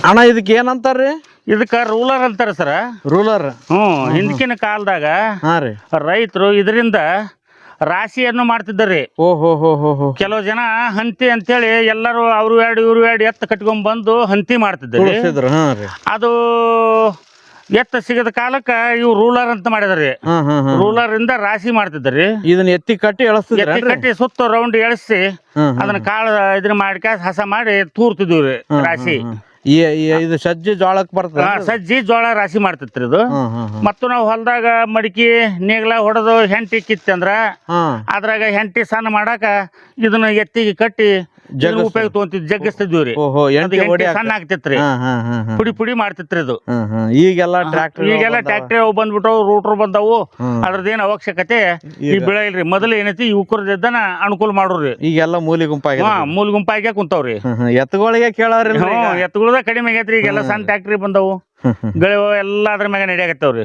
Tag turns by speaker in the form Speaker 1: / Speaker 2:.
Speaker 1: ಅಣ್ಣ ಇದಕ್ಕೆ ಏನಂತಾರ್ರಿ?
Speaker 2: ಇದಕ್ಕ ರೂಲರ್ ಅಂತಾರ ಸರ.
Speaker 1: ರೂಲರ್.
Speaker 2: ಹಿಂದಕಿನ ಕಾಲದಾಗ
Speaker 1: ಹಾ ರೀ.
Speaker 2: ರೈತರು ಇದರಿಂದ ರಾಶಿಯನ್ನು ಮಾಡ್ತಿದ್ದರಿ.
Speaker 1: ಓಹೋ.
Speaker 2: ಕೆಲವು ಜನ ಹಂತಿ ಅಂತೇಳಿ ಎಲ್ಲರೂ ಅವ್ರು ಎರಡು ಇವ್ರು ಎರಡು ಎತ್ತ ಕಟ್ಕೊಂಡ್ ಬಂದು ಹಂತಿ ಮಾಡ್ತಿದ್ರಿ.
Speaker 1: ಹಾ ರೀ.
Speaker 2: ಅದು ಎತ್ತ ಸಿಗದ ಕಾಲಕ್ಕ ಇವು ರೂಲರ್ ಅಂತ ಮಾಡಿದ್ರಿ. ರೂಲರ್ ಇಂದ ರಾಶಿ ಮಾಡ್ತಿದ್ರಿ.
Speaker 1: ಇದನ್ನ ಎತ್ತಿ ಕಟ್ಟಿ
Speaker 2: ಎತ್ತಿ ಕಟ್ಟಿ ಸುತ್ತ ರೌಂಡ್ ಎಳಿಸಿ ಅದನ್ನ ಕಾಳು ಇದನ್ನ ಮಾಡ್ಕ ಹಸ ಮಾಡಿ ತೂರ್ತಿದ್ವಿ ರಾಶಿ.
Speaker 1: ಇದು ಸಜ್ಜಿ ಜೋಳಕ್ ಬರ್ತದ.
Speaker 2: ಸಜ್ಜಿ ಜೋಳ ರಾಶಿ ಮಾಡ್ತಿತ್ರಿ ಇದು. ಮತ್ತು ನಾವು ಹೊಲದಾಗ ಮಡಿಕೆ ನೇಗ್ಲ ಹೊಡೆದು ಹೆಂಟಿ ಕಿತ್ತಂದ್ರ ಅದ್ರಾಗ ಹೆಂಟಿ ಸಣ್ಣ ಮಾಡಾಕ ಇದನ್ನ ಎತ್ತಿಗೆ ಕಟ್ಟಿ ಉಪಯೋಗ ತಗೊಂತಿದ್ವಿ, ಜಗ್ಗಿಸ್ತಿದ್ವಿ. ಸಣ್ಣ ಆಗ್ತಿತ್ರಿ, ಪುಡಿ ಮಾಡ್ತಿತ್ರಿ ಇದು.
Speaker 1: ಈಗೆಲ್ಲ
Speaker 2: ಟ್ರ್ಯಾಕ್ಟರ್ ಅವು ಬಂದ್ಬಿಟ್ಟು ರೂಟ್ರು ಬಂದವು. ಅದ್ರದ್ದೇನು ಅವಶ್ಯಕತೆ ಈಗ ಬೆಳೆ ಇಲ್ರಿ. ಮೊದಲು ಏನೈತಿ ಯುವಕರದನ್ನ ಅನುಕೂಲ ಮಾಡೋರಿ.
Speaker 1: ಈಗೆಲ್ಲ ಮೂಲಿ
Speaker 2: ಗುಂಪಾಗಿ ಕುಂತಾವ್ರಿ.
Speaker 1: ಎತ್ತುಗಳಿಗೆ ಕೇಳವ್ರಿ.
Speaker 2: ಎತ್ತುಗಳದ ಕಡಿಮೆ ಆಗೈತ್ರಿ. ಈಗೆಲ್ಲ ಸಣ್ಣ ಟ್ರ್ಯಾಕ್ಟ್ರಿ ಬಂದವು, ಗಳಿವ ಎಲ್ಲ ಅದ್ರ ಮ್ಯಾಗ ನಡೆಯಾಕತ್ತವ್ರಿ.